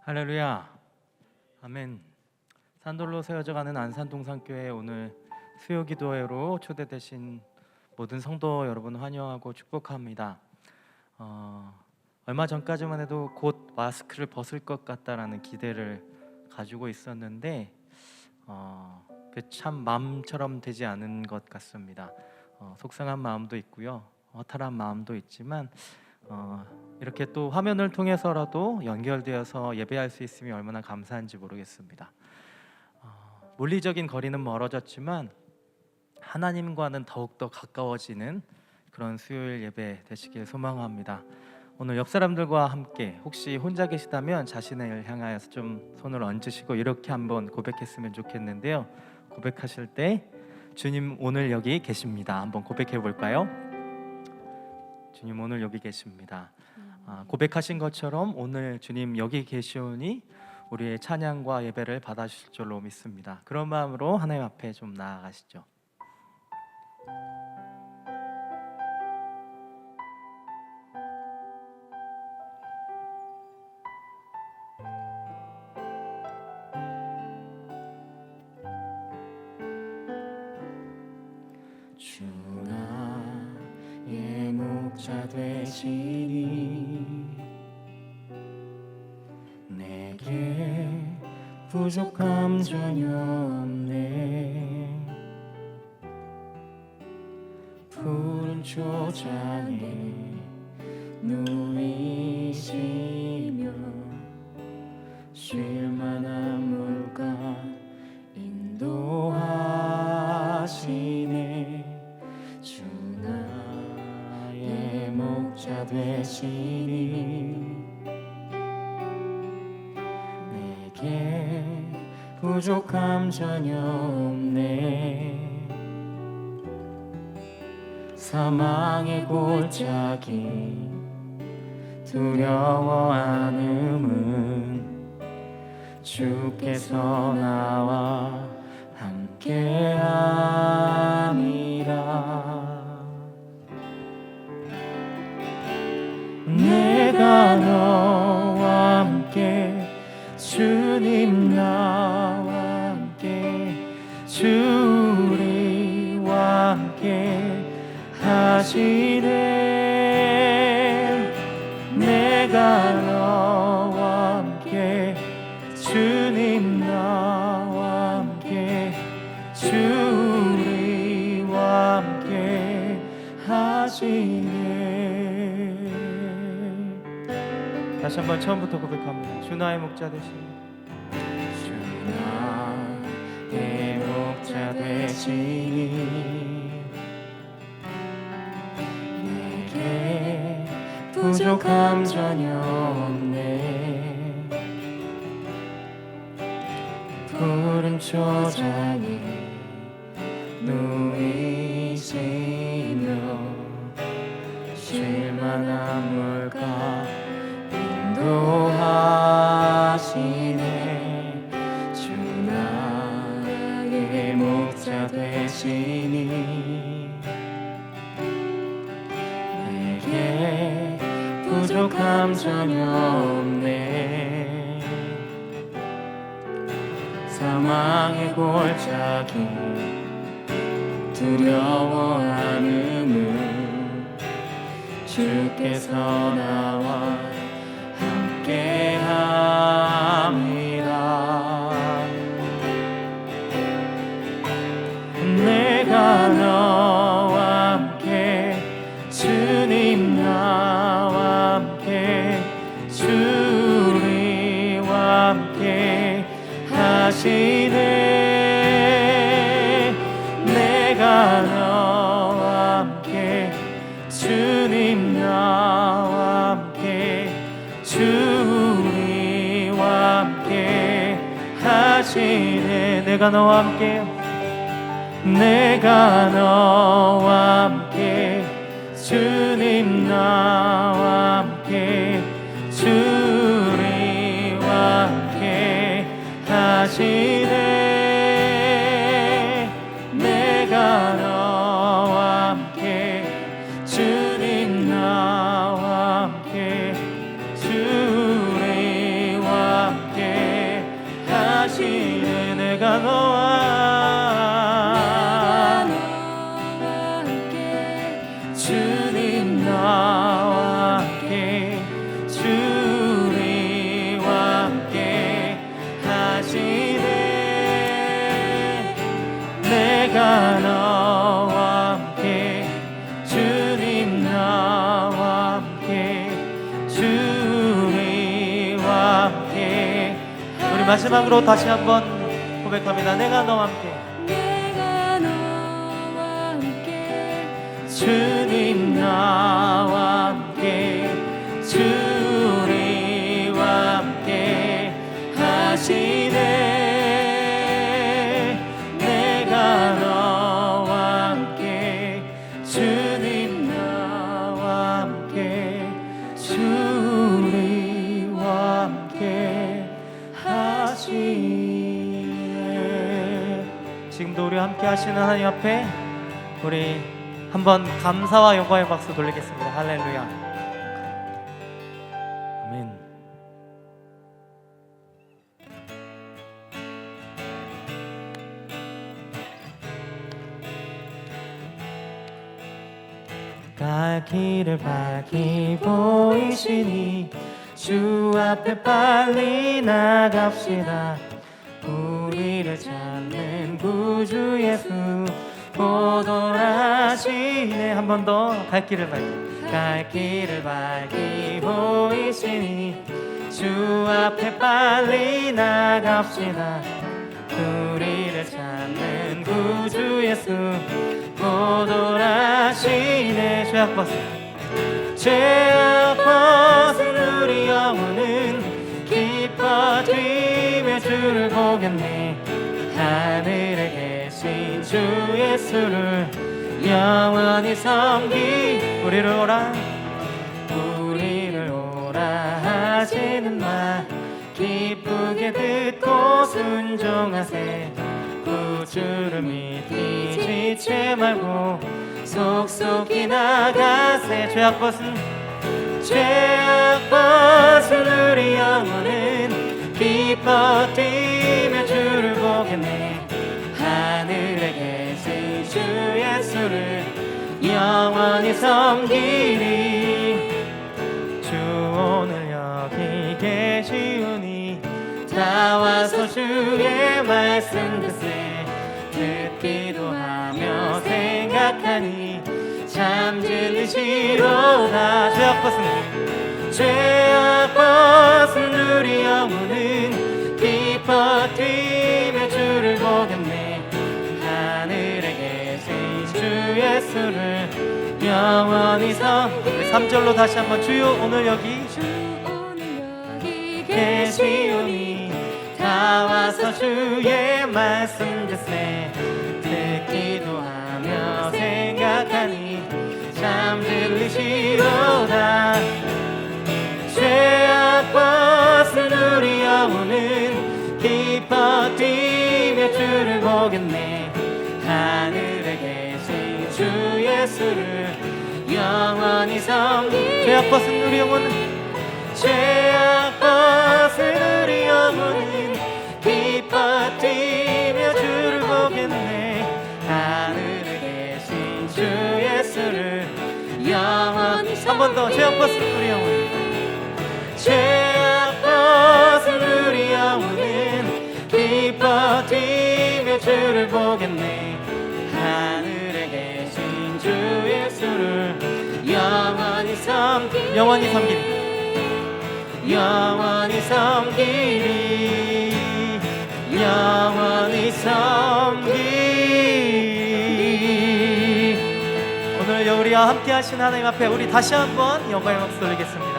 할렐루야, 아멘. 산돌로 세워져가는 안산동산교회 오늘 수요기도회로 초대되신 모든 성도 여러분 환영하고 축복합니다. 얼마 전까지만 해도 곧 마스크를 벗을 것 같다라는 기대를 가지고 있었는데 참 마음처럼 되지 않은 것 같습니다. 속상한 마음도 있고요, 허탈한 마음도 있지만 이렇게 또 화면을 통해서라도 연결되어서 예배할 수 있으면 얼마나 감사한지 모르겠습니다. 물리적인 거리는 멀어졌지만 하나님과는 더욱더 가까워지는 그런 수요일 예배 되시길 소망합니다. 오늘 옆 사람들과 함께 혹시 혼자 계시다면 자신을 향하여서 좀 손을 얹으시고 이렇게 한번 고백했으면 좋겠는데요. 고백하실 때 주님 오늘 여기 계십니다. 한번 고백해 볼까요? 주님 오늘 여기 계십니다. 고백하신 것처럼 오늘 주님 여기 계시오니 우리의 찬양과 예배를 받아주실 줄로 믿습니다. 그런 마음으로 하나님 앞에 좀 나아가시죠. 주 나의 목자 되시니 내게 부족함 전혀 없네. 푸른 초장에 누이시며 쉴만한 물가 인도하시네. 주 나의 목자 되시니 내게 부족함 전혀 없네. 사망의 골짜기 두려워 않음은 주께서 나와 함께함이라. 내가 너와 함께 주님 나와 함께 주 우리와 함께 하시네. 내가 너와 함께 주님 나와 함께 주 우리와 함께 하시네. 다시 한번 처음부터 고백합니다. 주 나의 목자 되시니 주 나의 목자 되시니 내게 부족함 전혀 없네. 푸른 초장에 누이시며 쉴만한 물가 인도하시네. 주 나의 목자 되시니 내게 부족함 전혀 없네. 사망의 골짜기 두려워 않음은 주께서 나와 함께함이라. 내가 너와 함께 주님 나와 함께 주 우리와 함께 하시네. 내가 너와 함께 주님 나와 함께 주 우리와 함께 하시네. 내가 너와 함께 내가 너와 함께 주님 나와 함께 주 우리와 함께 하시네. 내가 너와 함께 주님 나와 함께 주 우리와 내가 너와 함께 주님 나와 함께 주리와 함께. 우리 마지막으로 다시 한번 고백합니다. 내가 너와 함께 주님 나와 함께 주리와 함께 하시네. 내가 너와 함께 주님 나와 함께 주리와 함께 하시네. 지금도 우리와 함께 하시는 하나님 앞에 우리 한번 감사와 영광의 박수 돌리겠습니다. 할렐루야. 아멘. 갈 길을 밝히 보이시니 주 앞에 빨리 나갑시다. 우리를 찾는 구주 예수 보도하시네. 한 번 더 갈 길을 밝히 보이시니 주 앞에 빨리 나갑시다. 우리를 찾는 구주 예수 보도하시네. 죄악 벗은 우리 영혼은 기뻐 뛰며 주를 보겠네. 하늘에 계신 주 예수를 영원히 섬기. 우리를 오라 하시는 말 기쁘게 듣고 순종하세. 구주를 믿기 지체 말고 속속히 나가세. 죄악 벗은 우리 영혼은 기뻐 뛰며 주를 보겠네. 하늘에 계신 주 예수를 영원히 섬기리. 주 오늘 여기 계시오니 다 와서 주의 말씀 듣기도 하며 생각하니 참 진리시로다. 죄악 벗은 우리 영혼은 기뻐 뛰며 주를 보겠네. 하늘에 계신 주 예수를 영원히 섬기리. 3절로 다시 한번 주여 오늘 여기 계시오니 다 와서 주의 말씀 듣기도 하며 생각하니 참 들리시로다. 죄악 벗은 우리 영혼은 기뻐 뛰며 주를 보겠네. 하늘에 계신 주 예수를 영원히 섬기. 죄악 벗은 우리 영혼은 기뻐 뛰며 주를 보겠네. 하늘에 계신 주 예수를 영원히 한 번 더. 죄악 벗은 우리 영혼, 죄악 벗은 우리 영혼은 기뻐 뛰며 주를 보겠네. 하늘에 계신 주 예수를 영원히 섬기리. 영원히 섬기리. 영원히 섬기리. 오늘 우리와 함께 하신 하나님 앞에 우리 다시 한번 영광의 박수 돌리겠습니다.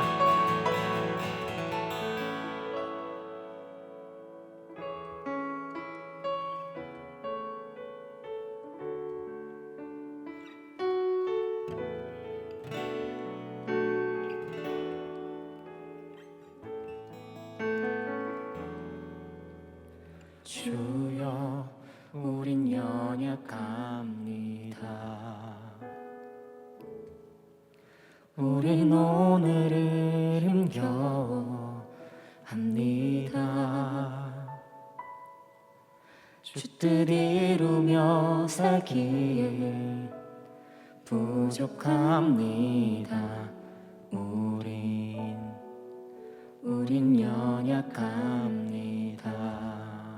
주여 우린 연약합니다. 우린 오늘을 힘겨워합니다. 주 뜻 이루며 살기에 부족합니다. 우린 연약합니다.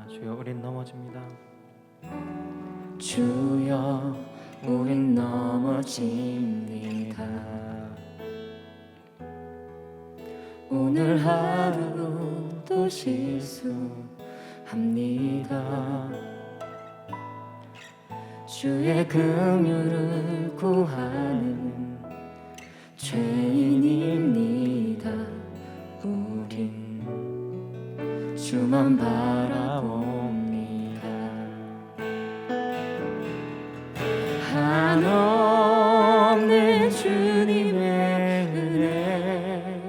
주여 우린 넘어집니다. 주여 우린 넘어집니다. 오늘 하루도 실수합니다. 주의 긍휼을 구하는 죄인입니다. 우린 주만 바라봅니다. 한없는 주님의 은혜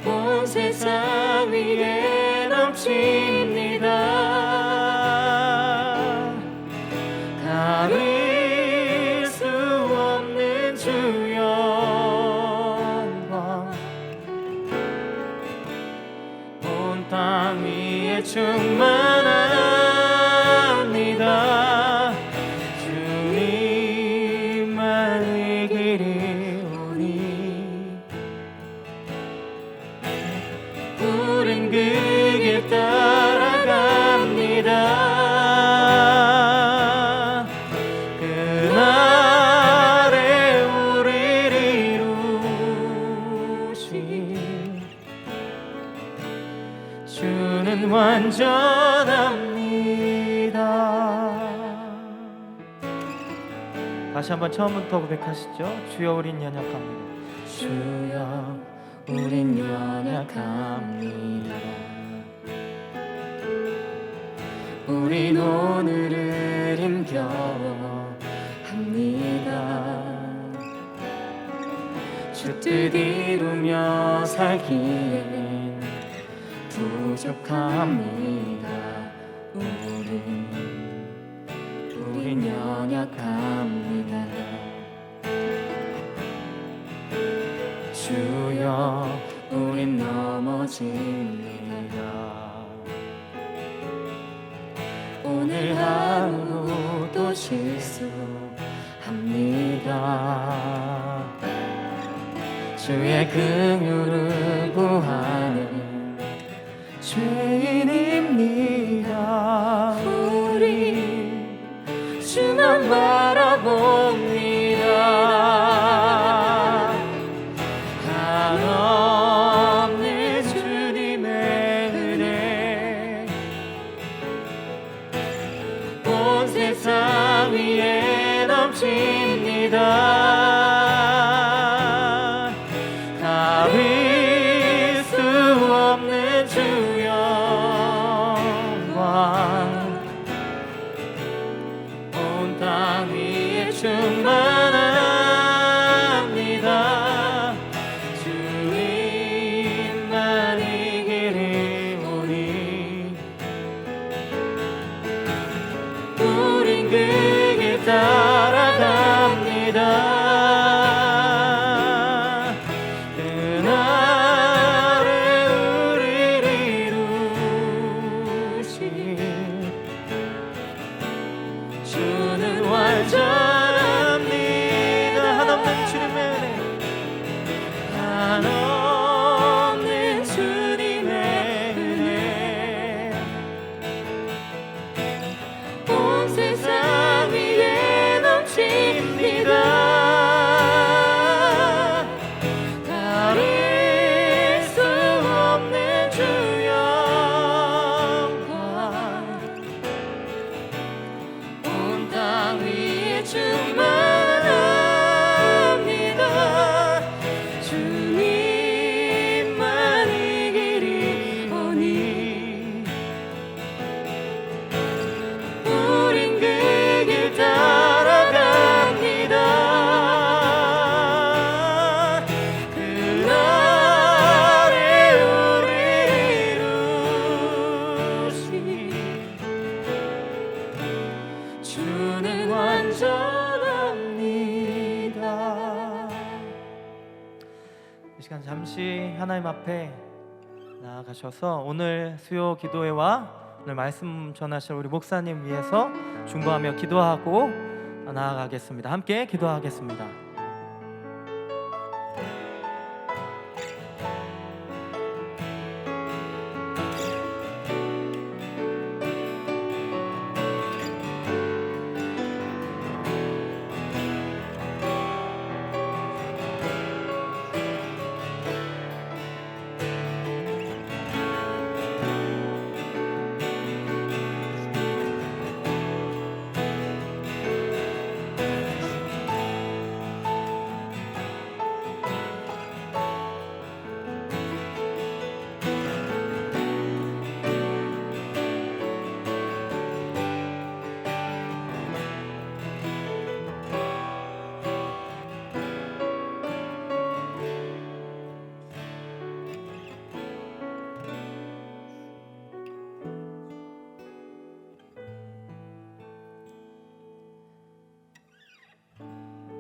온 세상 위에 넘칩니다. 가릴 수 없는 주 영광 온 땅 위에 충만합니다. 주님만의 길이 오니 우린 그 길 따라갑니다. 그날에 우리를 이루신 주는 완전합니다. 다시 한번 처음부터 고백하시죠. 주여 우린 연약합니다. 주여 우린 연약합니다. 우린 오늘을 힘겨워합니다. 주 뜻 이루며 살기엔 부족합니다. 우린 연약합니다. 주여 우린 넘어집니다. 오늘 하루도 실수합니다. 주의 긍휼을 구하는 죄인입니다. 우리 주만 바라봅니다. 한없는 주님의 은혜 온 세상 위에 넘칩니다. 가릴 수 없는 주 영광 온 땅 위에 충만합니다. 주님만 이 길이 오니 우린 그 길 따라갑니다. 그날에 우리를 이루신 주는 완전합니다. 한없는 주님의 은혜 한없는 주님의 은혜 온 세상 위에 넘칩니다. 가릴 수 없는 주 영광 온 땅 위에 충만합니다. 주님만 이 길이 오니 우린 그 길 따라갑니다. 그날에 우리를 이루신 주는 완전합니다. 이 시간 잠시 하나님 앞에 나아가셔서 오늘 수요 기도회와 오늘 말씀 전하실 우리 목사님 위해서 중보하며 기도하고 나아가겠습니다. 함께 기도하겠습니다.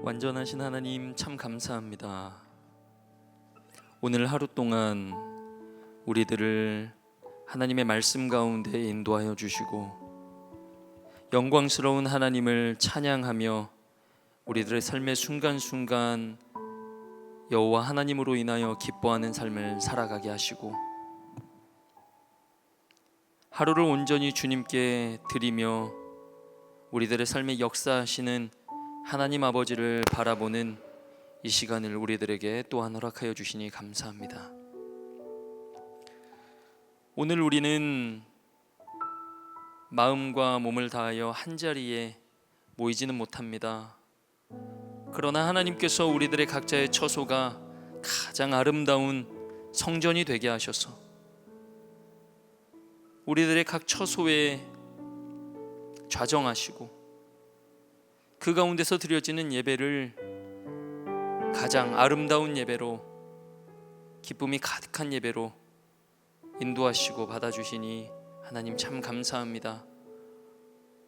완전하신 하나님 참 감사합니다. 오늘 하루 동안 우리들을 하나님의 말씀 가운데 인도하여 주시고 영광스러운 하나님을 찬양하며 우리들의 삶의 순간순간 여호와 하나님으로 인하여 기뻐하는 삶을 살아가게 하시고 하루를 온전히 주님께 드리며 우리들의 삶에 역사하시는 하나님 아버지를 바라보는 이 시간을 우리들에게 또한 허락하여 주시니 감사합니다. 오늘 우리는 마음과 몸을 다하여 한자리에 모이지는 못합니다. 그러나 하나님께서 우리들의 각자의 처소가 가장 아름다운 성전이 되게 하셔서 우리들의 각 처소에 좌정하시고 그 가운데서 드려지는 예배를 가장 아름다운 예배로, 기쁨이 가득한 예배로 인도하시고 받아주시니 하나님 참 감사합니다.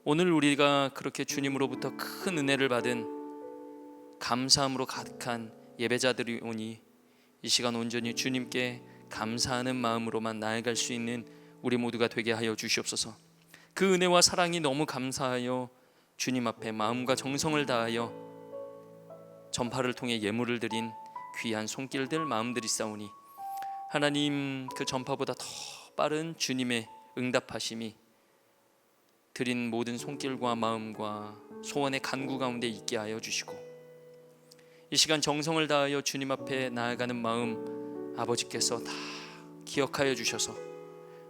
오늘 우리가 그렇게 주님으로부터 큰 은혜를 받은 감사함으로 가득한 예배자들이 오니 이 시간 온전히 주님께 감사하는 마음으로만 나아갈 수 있는 우리 모두가 되게 하여 주시옵소서. 그 은혜와 사랑이 너무 감사하여 주님 앞에 마음과 정성을 다하여 전파를 통해 예물을 드린 귀한 손길들 마음들이 싸우니 하나님 그 전파보다 더 빠른 주님의 응답하심이 드린 모든 손길과 마음과 소원의 간구 가운데 있게 하여 주시고 이 시간 정성을 다하여 주님 앞에 나아가는 마음 아버지께서 다 기억하여 주셔서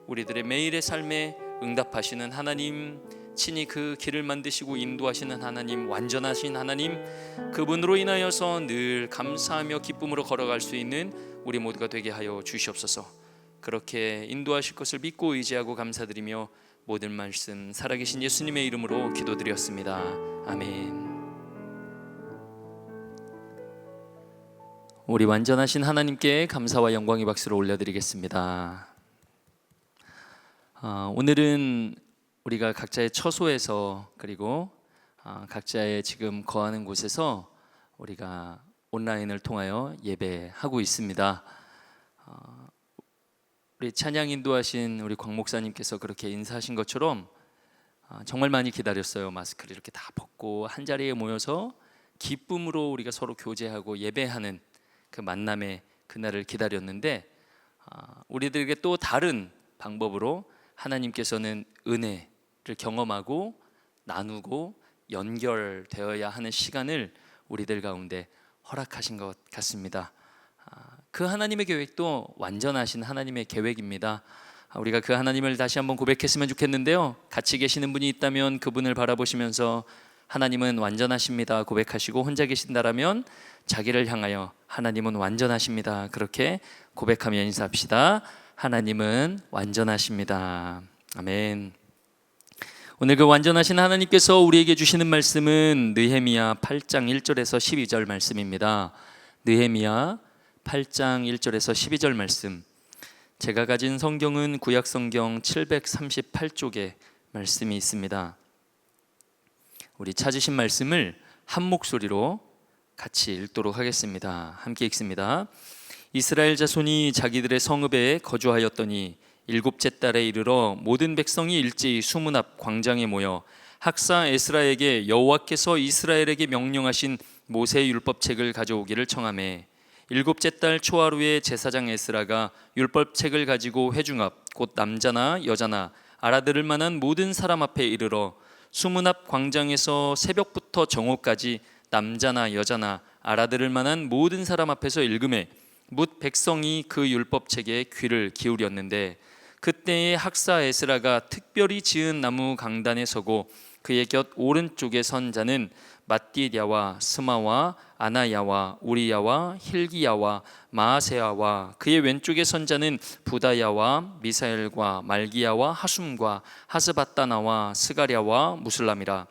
우리들의 매일의 삶에 응답하시는 하나님, 친히 그 길을 만드시고 인도하시는 하나님, 완전하신 하나님, 그분으로 인하여서 늘 감사하며 기쁨으로 걸어갈 수 있는 우리 모두가 되게 하여 주시옵소서. 그렇게 인도하실 것을 믿고 의지하고 감사드리며 모든 말씀 살아계신 예수님의 이름으로 기도드렸습니다. 아멘. 우리 완전하신 하나님께 감사와 영광의 박수를 올려드리겠습니다. 오늘은 우리가 각자의 처소에서 그리고 각자의 지금 거하는 곳에서 우리가 온라인을 통하여 예배하고 있습니다. 우리 찬양 인도하신 우리 광 목사님께서 그렇게 인사하신 것처럼 정말 많이 기다렸어요. 마스크를 이렇게 다 벗고 한 자리에 모여서 기쁨으로 우리가 서로 교제하고 예배하는 그 만남의 그날을 기다렸는데 우리들에게 또 다른 방법으로 하나님께서는 은혜를 경험하고 나누고 연결되어야 하는 시간을 우리들 가운데 허락하신 것 같습니다. 그 하나님의 계획도 완전하신 하나님의 계획입니다. 우리가 그 하나님을 다시 한번 고백했으면 좋겠는데요, 같이 계시는 분이 있다면 그분을 바라보시면서 하나님은 완전하십니다 고백하시고, 혼자 계신다라면 자기를 향하여 하나님은 완전하십니다 그렇게 고백하며 인사합시다. 하나님은 완전하십니다. 아멘. 오늘 그 완전하신 하나님께서 우리에게 주시는 말씀은 느헤미야 8장 1절에서 12절 말씀입니다. 느헤미야 8장 1절에서 12절 말씀. 제가 가진 성경은 구약 성경 738쪽에 말씀이 있습니다. 우리 찾으신 말씀을 한 목소리로 같이 읽도록 하겠습니다. 함께 읽습니다. 이스라엘 자손이 자기들의 성읍에 거주하였더니 일곱째 달에 이르러 모든 백성이 일제히 수문 앞 광장에 모여 학사 에스라에게 여호와께서 이스라엘에게 명령하신 모세의 율법책을 가져오기를 청하매, 일곱째 달 초하루에 제사장 에스라가 율법책을 가지고 회중 앞 곧 남자나 여자나 알아들을 만한 모든 사람 앞에 이르러 수문 앞 광장에서 새벽부터 정오까지 남자나 여자나 알아들을 만한 모든 사람 앞에서 읽음에 뭇 백성이 그 율법책에 귀를 기울였는데, 그때에 학사 에스라가 특별히 지은 나무 강단에 서고 그의 곁 오른쪽에 선 자는 mat디야와 스마와 아나야와 우리야와 힐기야와 마아세야와 그의 왼쪽에 선 자는 부다야와 미사엘과 말기야와 하숨과 하스바따나와 스가랴와 무슬람이라.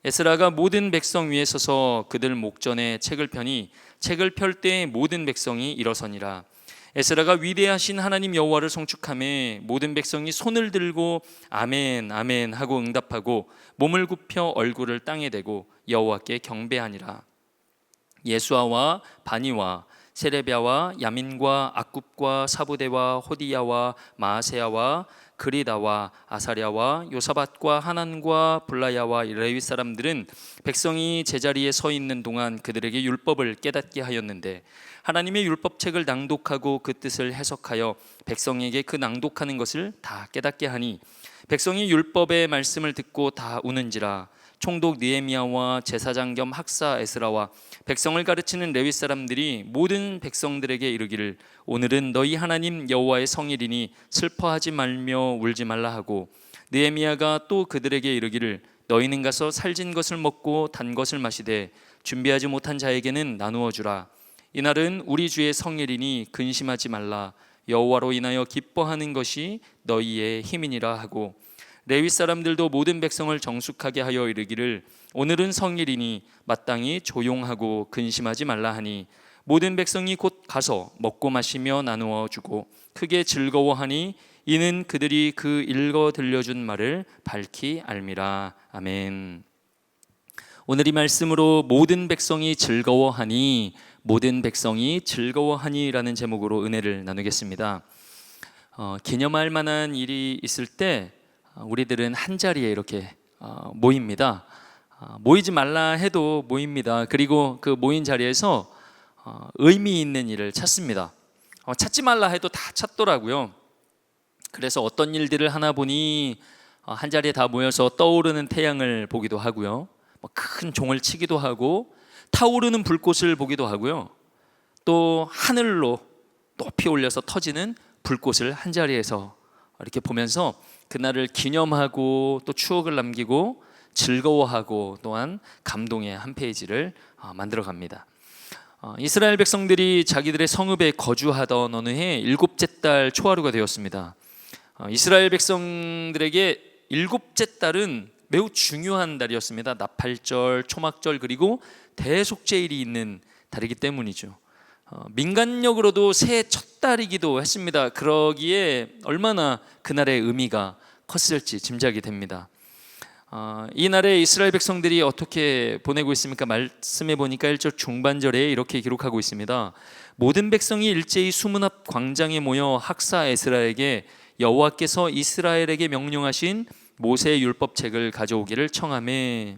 에스라가 모든 백성 위에 서서 그들 목전에 책을 펴니 책을 펼 때에 모든 백성이 일어서니라. 에스라가 위대하신 하나님 여호와를 송축하며 모든 백성이 손을 들고 아멘 아멘 하고 응답하고 몸을 굽혀 얼굴을 땅에 대고 여호와께 경배하니라. 예수아와 바니와 세레비아와 야민과 악굽과 사부대와 호디야와 마아세야와 그리다와 아사랴와 요사밧과 하난과 블라야와 레위 사람들은 백성이 제자리에 서 있는 동안 그들에게 율법을 깨닫게 하였는데 하나님의 율법책을 낭독하고 그 뜻을 해석하여 백성에게 그 낭독하는 것을 다 깨닫게 하니 백성이 율법의 말씀을 듣고 다 우는지라. 총독 느헤미야와 제사장 겸 학사 에스라와 백성을 가르치는 레위 사람들이 모든 백성들에게 이르기를 오늘은 너희 하나님 여호와의 성일이니 슬퍼하지 말며 울지 말라 하고 느헤미야가 또 그들에게 이르기를 너희는 가서 살진 것을 먹고 단 것을 마시되 준비하지 못한 자에게는 나누어 주라. 이날은 우리 주의 성일이니 근심하지 말라. 여호와로 인하여 기뻐하는 것이 너희의 힘이니라 하고 레위 사람들도 모든 백성을 정숙하게 하여 이르기를 오늘은 성일이니 마땅히 조용하고 근심하지 말라 하니 모든 백성이 곧 가서 먹고 마시며 나누어 주고 크게 즐거워하니 이는 그들이 그 읽어 들려준 말을 밝히 알미라. 아멘. 오늘 이 말씀으로 모든 백성이 즐거워하니 모든 백성이 즐거워하니라는 제목으로 은혜를 나누겠습니다. 기념할 만한 일이 있을 때 우리들은 한 자리에 이렇게 모입니다. 모이지 말라 해도 모입니다. 그리고 그 모인 자리에서 의미 있는 일을 찾습니다. 찾지 말라 해도 다 찾더라고요. 그래서 어떤 일들을 하나 보니 한 자리에 다 모여서 떠오르는 태양을 보기도 하고요, 큰 종을 치기도 하고 타오르는 불꽃을 보기도 하고요, 또 하늘로 높이 올려서 터지는 불꽃을 한 자리에서 이렇게 보면서 그날을 기념하고 또 추억을 남기고 즐거워하고 또한 감동의 한 페이지를 만들어 갑니다. 이스라엘 백성들이 자기들의 성읍에 거주하던 어느 해 일곱째 달 초하루가 되었습니다. 이스라엘 백성들에게 일곱째 달은 매우 중요한 달이었습니다. 나팔절, 초막절 그리고 대속죄일이 있는 달이기 때문이죠. 민간력으로도 새해 첫 달이기도 했습니다. 그러기에 얼마나 그날의 의미가 컸을지 짐작이 됩니다. 이 날에 이스라엘 백성들이 어떻게 보내고 있습니까? 말씀해 보니까 1절 중반절에 이렇게 기록하고 있습니다. 모든 백성이 일제히 수문 앞 광장에 모여 학사 에스라에게 여호와께서 이스라엘에게 명령하신 모세의 율법책을 가져오기를 청하매.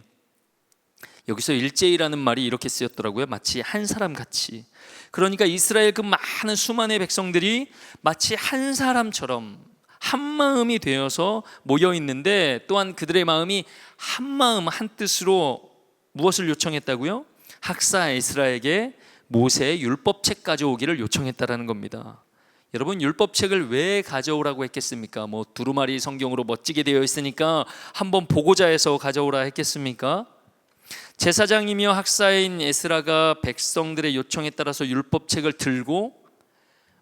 여기서 일제히라는 말이 이렇게 쓰였더라고요. 마치 한 사람 같이. 그러니까 이스라엘 그 많은 수많은 백성들이 마치 한 사람처럼 한 마음이 되어서 모여 있는데, 또한 그들의 마음이 한 마음 한 뜻으로 무엇을 요청했다고요? 학사 에스라에게 모세의 율법책 가져오기를 요청했다라는 겁니다. 여러분, 율법책을 왜 가져오라고 했겠습니까? 두루마리 성경으로 멋지게 되어 있으니까 한번 보고자 해서 가져오라 했겠습니까? 제사장이며 학사인 에스라가 백성들의 요청에 따라서 율법책을 들고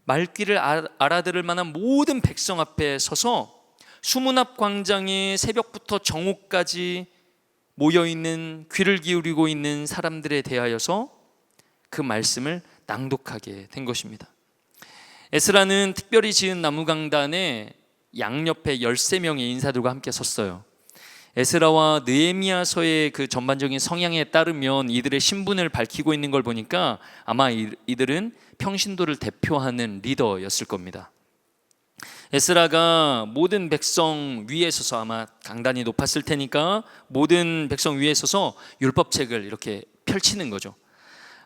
말귀를 알아들을 만한 모든 백성 앞에 서서 수문 앞 광장에 새벽부터 정오까지 모여있는, 귀를 기울이고 있는 사람들에 대하여서 그 말씀을 낭독하게 된 것입니다. 에스라는 특별히 지은 나무강단에 양옆에 13명의 인사들과 함께 섰어요. 에스라와 느헤미야서의 그 전반적인 성향에 따르면 이들의 신분을 밝히고 있는 걸 보니까 아마 이들은 평신도를 대표하는 리더였을 겁니다. 에스라가 모든 백성 위에 서서, 아마 강단이 높았을 테니까 모든 백성 위에 서서 율법책을 이렇게 펼치는 거죠.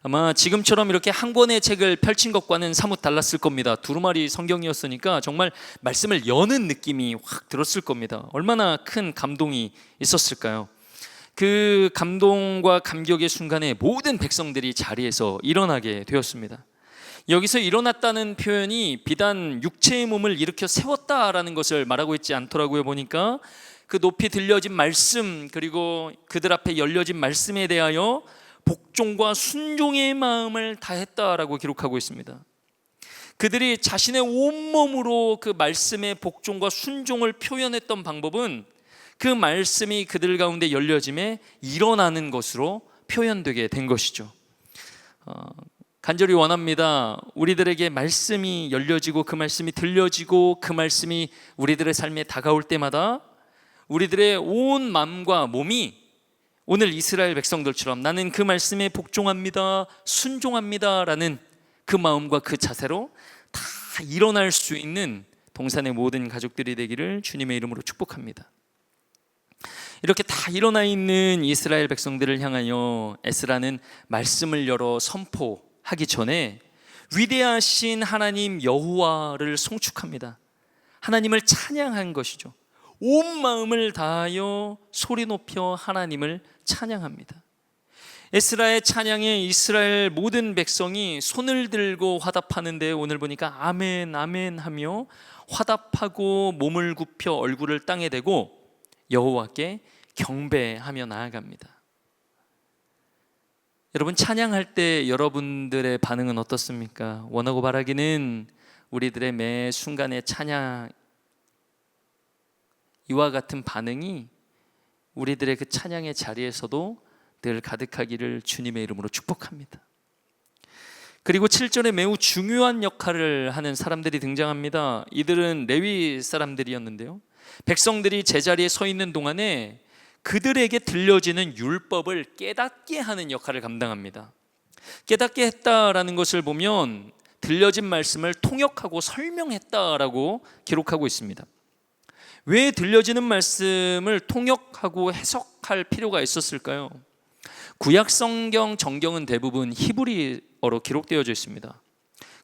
아마 지금처럼 이렇게 한 권의 책을 펼친 것과는 사뭇 달랐을 겁니다. 두루마리 성경이었으니까 정말 말씀을 여는 느낌이 확 들었을 겁니다. 얼마나 큰 감동이 있었을까요? 그 감동과 감격의 순간에 모든 백성들이 자리에서 일어나게 되었습니다. 여기서 일어났다는 표현이 비단 육체의 몸을 일으켜 세웠다라는 것을 말하고 있지 않더라고요. 보니까 그 높이 들려진 말씀, 그리고 그들 앞에 열려진 말씀에 대하여 복종과 순종의 마음을 다했다라고 기록하고 있습니다. 그들이 자신의 온몸으로 그 말씀의 복종과 순종을 표현했던 방법은 그 말씀이 그들 가운데 열려짐에 일어나는 것으로 표현되게 된 것이죠. 간절히 원합니다. 우리들에게 말씀이 열려지고 그 말씀이 들려지고 그 말씀이 우리들의 삶에 다가올 때마다 우리들의 온 마음과 몸이 오늘 이스라엘 백성들처럼 나는 그 말씀에 복종합니다, 순종합니다 라는 그 마음과 그 자세로 다 일어날 수 있는 동산의 모든 가족들이 되기를 주님의 이름으로 축복합니다. 이렇게 다 일어나 있는 이스라엘 백성들을 향하여 에스라는 말씀을 열어 선포하기 전에 위대하신 하나님 여호와를 송축합니다. 하나님을 찬양한 것이죠. 온 마음을 다하여 소리 높여 하나님을 찬양합니다. 에스라의 찬양에 이스라엘 모든 백성이 손을 들고 화답하는데 오늘 보니까 아멘 아멘 하며 화답하고 몸을 굽혀 얼굴을 땅에 대고 여호와께 경배하며 나아갑니다. 여러분, 찬양할 때 여러분들의 반응은 어떻습니까? 원하고 바라기는 우리들의 매 순간의 찬양, 이와 같은 반응이 우리들의 그 찬양의 자리에서도 늘 가득하기를 주님의 이름으로 축복합니다. 그리고 7절에 매우 중요한 역할을 하는 사람들이 등장합니다. 이들은 레위 사람들이었는데요, 백성들이 제자리에 서 있는 동안에 그들에게 들려지는 율법을 깨닫게 하는 역할을 감당합니다. 깨닫게 했다라는 것을 보면 들려진 말씀을 통역하고 설명했다라고 기록하고 있습니다. 왜 들려지는 말씀을 통역하고 해석할 필요가 있었을까요? 구약 성경 정경은 대부분 히브리어로 기록되어져 있습니다.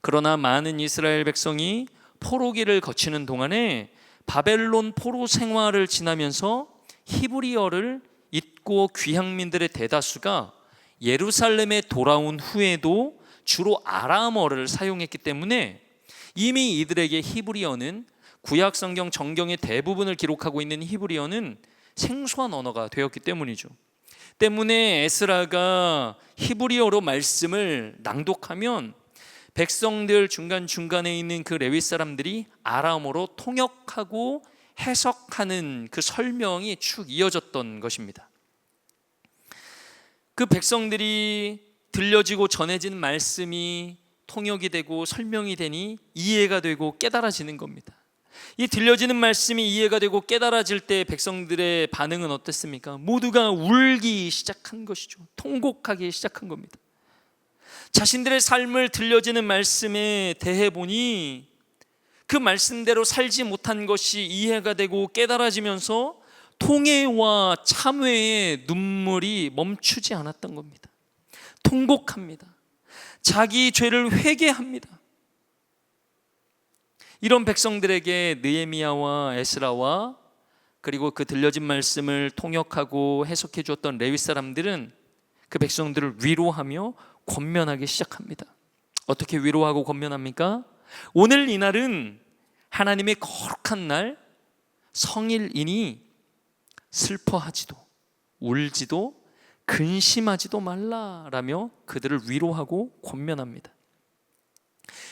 그러나 많은 이스라엘 백성이 포로기를 거치는 동안에 바벨론 포로 생활을 지나면서 히브리어를 잊고 귀향민들의 대다수가 예루살렘에 돌아온 후에도 주로 아람어를 사용했기 때문에 이미 이들에게 히브리어는 구약 성경 정경의 대부분을 기록하고 있는 히브리어는 생소한 언어가 되었기 때문이죠. 때문에 에스라가 히브리어로 말씀을 낭독하면 백성들 중간중간에 있는 그 레위 사람들이 아람어로 통역하고 해석하는 그 설명이 쭉 이어졌던 것입니다. 그 백성들이 들려지고 전해진 말씀이 통역이 되고 설명이 되니 이해가 되고 깨달아지는 겁니다. 이 들려지는 말씀이 이해가 되고 깨달아질 때 백성들의 반응은 어땠습니까? 모두가 울기 시작한 것이죠. 통곡하기 시작한 겁니다. 자신들의 삶을 들려지는 말씀에 대해 보니 그 말씀대로 살지 못한 것이 이해가 되고 깨달아지면서 통회와 참회의 눈물이 멈추지 않았던 겁니다. 통곡합니다. 자기 죄를 회개합니다. 이런 백성들에게 느헤미야와 에스라와 그리고 그 들려진 말씀을 통역하고 해석해 주었던 레위 사람들은 그 백성들을 위로하며 권면하기 시작합니다. 어떻게 위로하고 권면합니까? 오늘 이날은 하나님의 거룩한 날, 성일이니 슬퍼하지도 울지도 근심하지도 말라라며 그들을 위로하고 권면합니다.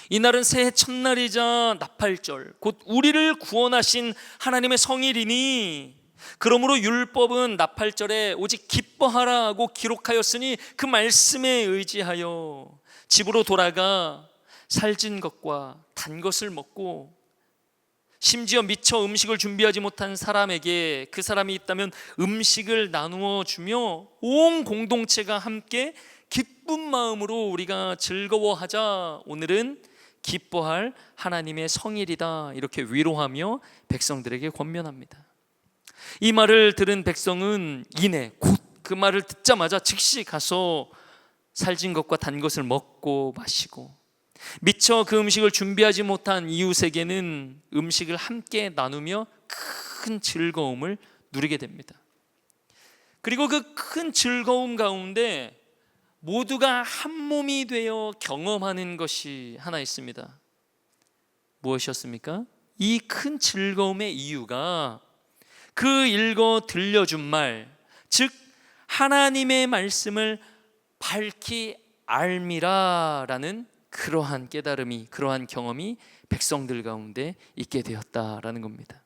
이날은 새해 첫날이자 나팔절, 곧 우리를 구원하신 하나님의 성일이니 그러므로 율법은 나팔절에 오직 기뻐하라고 기록하였으니 그 말씀에 의지하여 집으로 돌아가 살찐 것과 단 것을 먹고 심지어 미처 음식을 준비하지 못한 사람에게 그 사람이 있다면 음식을 나누어 주며 온 공동체가 함께 기쁜 마음으로 우리가 즐거워하자. 오늘은 기뻐할 하나님의 성일이다. 이렇게 위로하며 백성들에게 권면합니다. 이 말을 들은 백성은 이내 곧 그 말을 듣자마자 즉시 가서 살찐 것과 단 것을 먹고 마시고 미처 그 음식을 준비하지 못한 이웃에게는 음식을 함께 나누며 큰 즐거움을 누리게 됩니다. 그리고 그 큰 즐거움 가운데 모두가 한 몸이 되어 경험하는 것이 하나 있습니다. 무엇이었습니까? 이 큰 즐거움의 이유가 그 읽어 들려준 말, 즉 하나님의 말씀을 밝히 알미라라는 그러한 깨달음이, 그러한 경험이 백성들 가운데 있게 되었다라는 겁니다.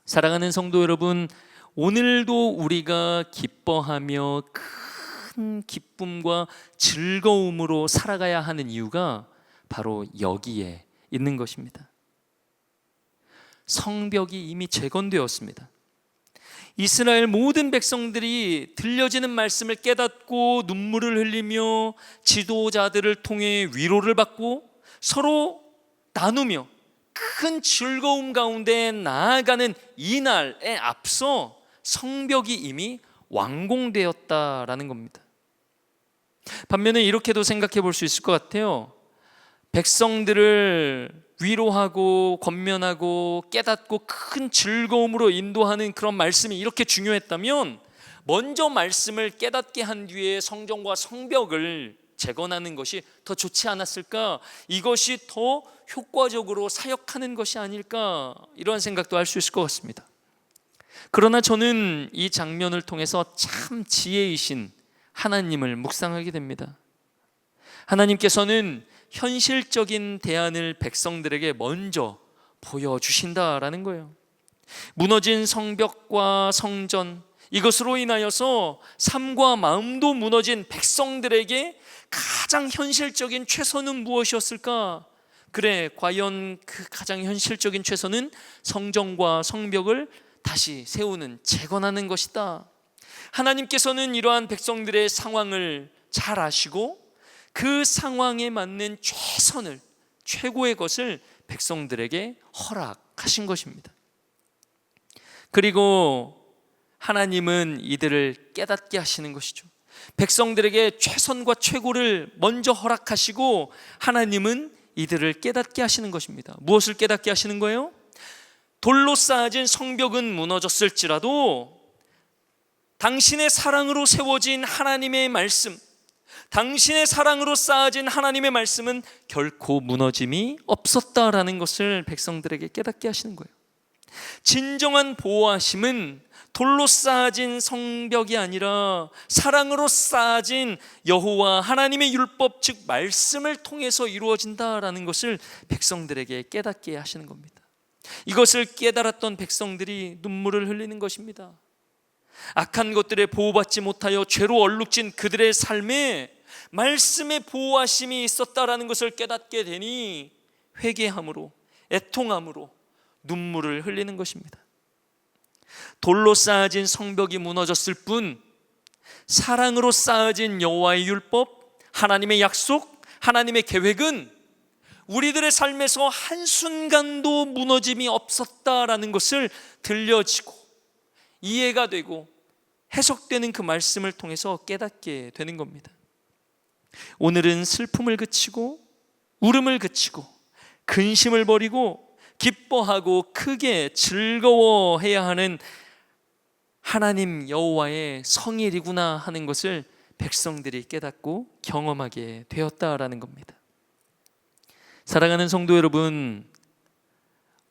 사랑하는 성도 여러분, 오늘도 우리가 기뻐하며 큰 기쁨과 즐거움으로 살아가야 하는 이유가 바로 여기에 있는 것입니다. 성벽이 이미 재건되었습니다. 이스라엘 모든 백성들이 들려지는 말씀을 깨닫고 눈물을 흘리며 지도자들을 통해 위로를 받고 서로 나누며 큰 즐거움 가운데 나아가는 이날에 앞서 성벽이 이미 완공되었다라는 겁니다. 반면에 이렇게도 생각해 볼 수 있을 것 같아요. 백성들을 위로하고 권면하고 깨닫고 큰 즐거움으로 인도하는 그런 말씀이 이렇게 중요했다면 먼저 말씀을 깨닫게 한 뒤에 성전과 성벽을 재건하는 것이 더 좋지 않았을까? 이것이 더 효과적으로 사역하는 것이 아닐까? 이러한 생각도 할 수 있을 것 같습니다. 그러나 저는 이 장면을 통해서 참 지혜이신 하나님을 묵상하게 됩니다. 하나님께서는 현실적인 대안을 백성들에게 먼저 보여주신다라는 거예요. 무너진 성벽과 성전, 이것으로 인하여서 삶과 마음도 무너진 백성들에게 가장 현실적인 최선은 무엇이었을까? 그래, 과연 그 가장 현실적인 최선은 성전과 성벽을 다시 세우는, 재건하는 것이다. 하나님께서는 이러한 백성들의 상황을 잘 아시고 그 상황에 맞는 최선을, 최고의 것을 백성들에게 허락하신 것입니다. 그리고 하나님은 이들을 깨닫게 하시는 것이죠. 백성들에게 최선과 최고를 먼저 허락하시고 하나님은 이들을 깨닫게 하시는 것입니다. 무엇을 깨닫게 하시는 거예요? 돌로 쌓아진 성벽은 무너졌을지라도 당신의 사랑으로 세워진 하나님의 말씀, 당신의 사랑으로 쌓아진 하나님의 말씀은 결코 무너짐이 없었다라는 것을 백성들에게 깨닫게 하시는 거예요. 진정한 보호하심은 돌로 쌓아진 성벽이 아니라 사랑으로 쌓아진 여호와 하나님의 율법, 즉 말씀을 통해서 이루어진다라는 것을 백성들에게 깨닫게 하시는 겁니다. 이것을 깨달았던 백성들이 눈물을 흘리는 것입니다. 악한 것들에 보호받지 못하여 죄로 얼룩진 그들의 삶에 말씀의 보호하심이 있었다라는 것을 깨닫게 되니 회개함으로, 애통함으로 눈물을 흘리는 것입니다. 돌로 쌓아진 성벽이 무너졌을 뿐 사랑으로 쌓아진 여호와의 율법, 하나님의 약속, 하나님의 계획은 우리들의 삶에서 한순간도 무너짐이 없었다라는 것을 들려지고 이해가 되고 해석되는 그 말씀을 통해서 깨닫게 되는 겁니다. 오늘은 슬픔을 그치고 울음을 그치고 근심을 버리고 기뻐하고 크게 즐거워해야 하는 하나님 여호와의 성일이구나 하는 것을 백성들이 깨닫고 경험하게 되었다라는 겁니다. 사랑하는 성도 여러분,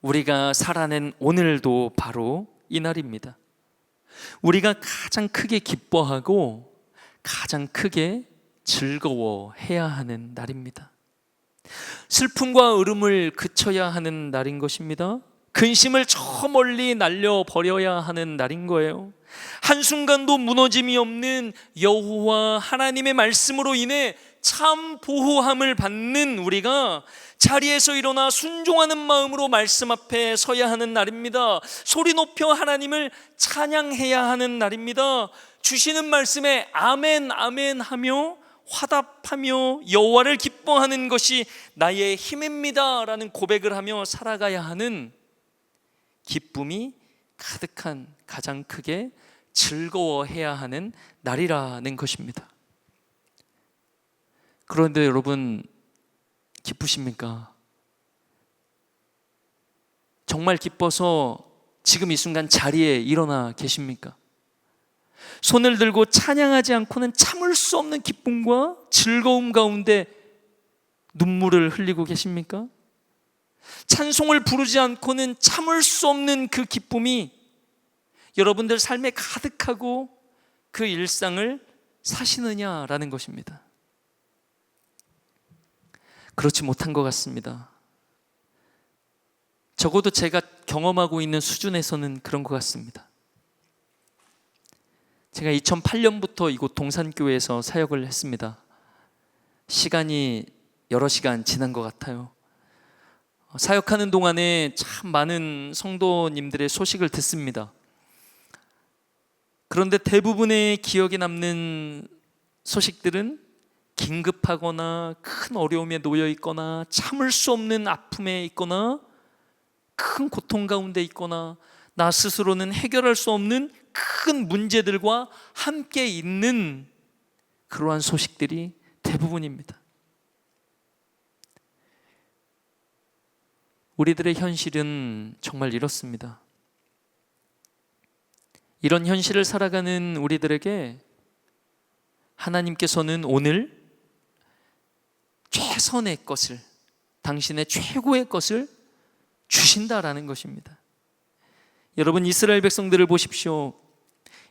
우리가 살아낸 오늘도 바로 이 날입니다. 우리가 가장 크게 기뻐하고 가장 크게 즐거워해야 하는 날입니다. 슬픔과 울음을 그쳐야 하는 날인 것입니다. 근심을 저 멀리 날려버려야 하는 날인 거예요. 한순간도 무너짐이 없는 여호와 하나님의 말씀으로 인해 참 보호함을 받는 우리가 자리에서 일어나 순종하는 마음으로 말씀 앞에 서야 하는 날입니다. 소리 높여 하나님을 찬양해야 하는 날입니다. 주시는 말씀에 아멘 아멘 하며 화답하며 여호와를 기뻐하는 것이 나의 힘입니다 라는 고백을 하며 살아가야 하는, 기쁨이 가득한, 가장 크게 즐거워해야 하는 날이라는 것입니다. 그런데 여러분, 기쁘십니까? 정말 기뻐서 지금 이 순간 자리에 일어나 계십니까? 손을 들고 찬양하지 않고는 참을 수 없는 기쁨과 즐거움 가운데 눈물을 흘리고 계십니까? 찬송을 부르지 않고는 참을 수 없는 그 기쁨이 여러분들 삶에 가득하고 그 일상을 사시느냐라는 것입니다. 그렇지 못한 것 같습니다. 적어도 제가 경험하고 있는 수준에서는 그런 것 같습니다. 제가 2008년부터 이곳 동산교회에서 사역을 했습니다. 시간이 여러 시간 지난 것 같아요. 사역하는 동안에 참 많은 성도님들의 소식을 듣습니다. 그런데 대부분의 기억에 남는 소식들은 긴급하거나 큰 어려움에 놓여 있거나 참을 수 없는 아픔에 있거나 큰 고통 가운데 있거나 나 스스로는 해결할 수 없는 큰 문제들과 함께 있는 그러한 소식들이 대부분입니다. 우리들의 현실은 정말 이렇습니다. 이런 현실을 살아가는 우리들에게 하나님께서는 오늘 최선의 것을, 당신의 최고의 것을 주신다라는 것입니다. 여러분, 이스라엘 백성들을 보십시오.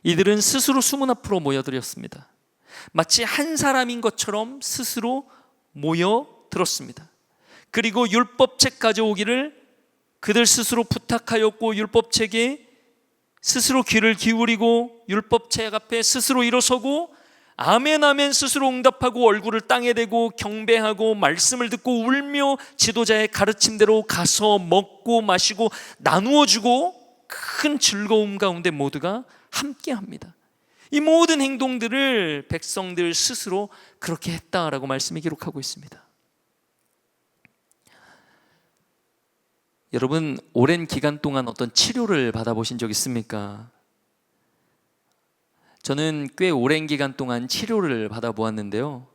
이들은 스스로 수문 앞으로 모여들었습니다. 마치 한 사람인 것처럼 스스로 모여들었습니다. 그리고 율법책 가져오기를 그들 스스로 부탁하였고, 율법책에 스스로 귀를 기울이고 율법책 앞에 스스로 일어서고 아멘 아멘 스스로 응답하고 얼굴을 땅에 대고 경배하고 말씀을 듣고 울며 지도자의 가르침대로 가서 먹고 마시고 나누어 주고 큰 즐거움 가운데 모두가 함께합니다. 이 모든 행동들을 백성들 스스로 그렇게 했다라고 말씀이 기록하고 있습니다. 여러분, 오랜 기간 동안 어떤 치료를 받아보신 적 있습니까? 저는 꽤 오랜 기간 동안 치료를 받아보았는데요,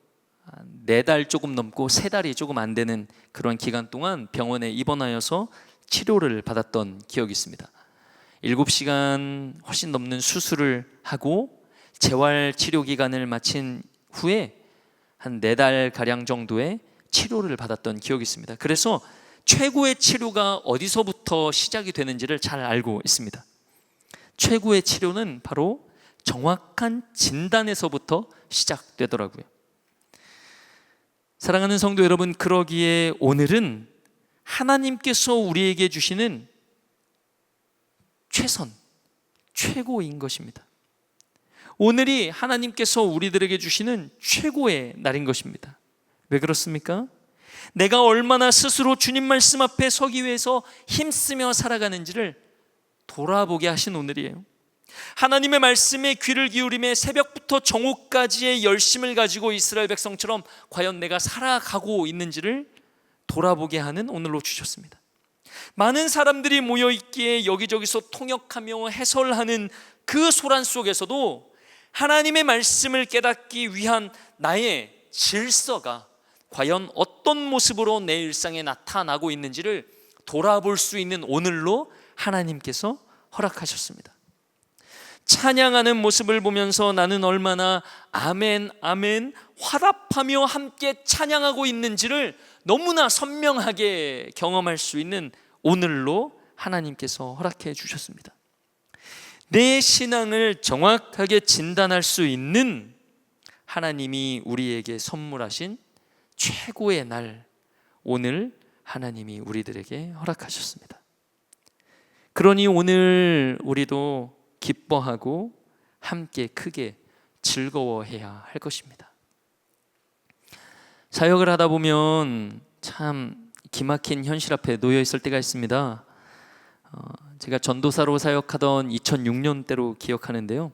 4달 조금 넘고 3달이 조금 안 되는 그런 기간 동안 병원에 입원하여서 치료를 받았던 기억이 있습니다. 7시간 훨씬 넘는 수술을 하고 재활 치료 기간을 마친 후에 한 4달 가량 정도의 치료를 받았던 기억이 있습니다. 그래서 최고의 치료가 어디서부터 시작이 되는지를 잘 알고 있습니다. 최고의 치료는 바로 정확한 진단에서부터 시작되더라고요. 사랑하는 성도 여러분, 그러기에 오늘은 하나님께서 우리에게 주시는 최선, 최고인 것입니다. 오늘이 하나님께서 우리들에게 주시는 최고의 날인 것입니다. 왜 그렇습니까? 내가 얼마나 스스로 주님 말씀 앞에 서기 위해서 힘쓰며 살아가는지를 돌아보게 하신 오늘이에요. 하나님의 말씀에 귀를 기울임에 새벽부터 정오까지의 열심을 가지고 이스라엘 백성처럼 과연 내가 살아가고 있는지를 돌아보게 하는 오늘로 주셨습니다. 많은 사람들이 모여있기에 여기저기서 통역하며 해설하는 그 소란 속에서도 하나님의 말씀을 깨닫기 위한 나의 질서가 과연 어떤 모습으로 내 일상에 나타나고 있는지를 돌아볼 수 있는 오늘로 하나님께서 허락하셨습니다. 찬양하는 모습을 보면서 나는 얼마나 아멘 아멘 화답하며 함께 찬양하고 있는지를 너무나 선명하게 경험할 수 있는 오늘로 하나님께서 허락해 주셨습니다. 내 신앙을 정확하게 진단할 수 있는 하나님이 우리에게 선물하신 최고의 날, 오늘 하나님이 우리들에게 허락하셨습니다. 그러니 오늘 우리도 기뻐하고 함께 크게 즐거워해야 할 것입니다. 사역을 하다 보면 참 기막힌 현실 앞에 놓여 있을 때가 있습니다. 제가 전도사로 사역하던 2006년대로 기억하는데요,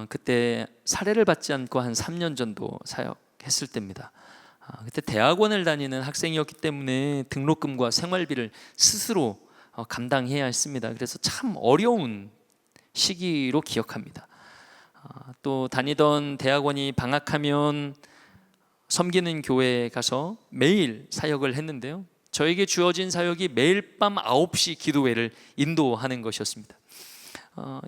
그때 사례를 받지 않고 한 3년 정도 사역했을 때입니다. 그때 대학원을 다니는 학생이었기 때문에 등록금과 생활비를 스스로 감당해야 했습니다. 그래서 참 어려운 시기로 기억합니다. 또 다니던 대학원이 방학하면 섬기는 교회에 가서 매일 사역을 했는데요, 저에게 주어진 사역이 매일 밤 9시 기도회를 인도하는 것이었습니다.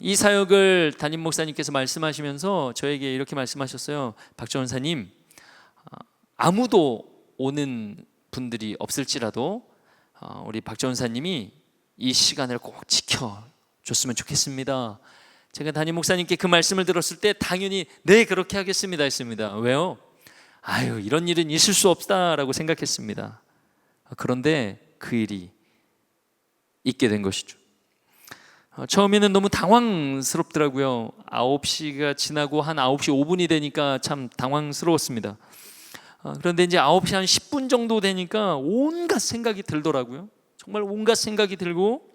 이 사역을 담임 목사님께서 말씀하시면서 저에게 이렇게 말씀하셨어요. 박전사님, 아무도 오는 분들이 없을지라도 우리 박전사님이 이 시간을 꼭 지켜줬으면 좋겠습니다. 제가 담임 목사님께 그 말씀을 들었을 때 당연히 네, 그렇게 하겠습니다 했습니다. 왜요? 이런 일은 있을 수 없다라고 생각했습니다. 그런데 그 일이 있게 된 것이죠. 처음에는 너무 당황스럽더라고요. 9시가 지나고 한 9시 5분이 되니까 참 당황스러웠습니다. 그런데 이제 9시 한 10분 정도 되니까 온갖 생각이 들더라고요. 정말 온갖 생각이 들고,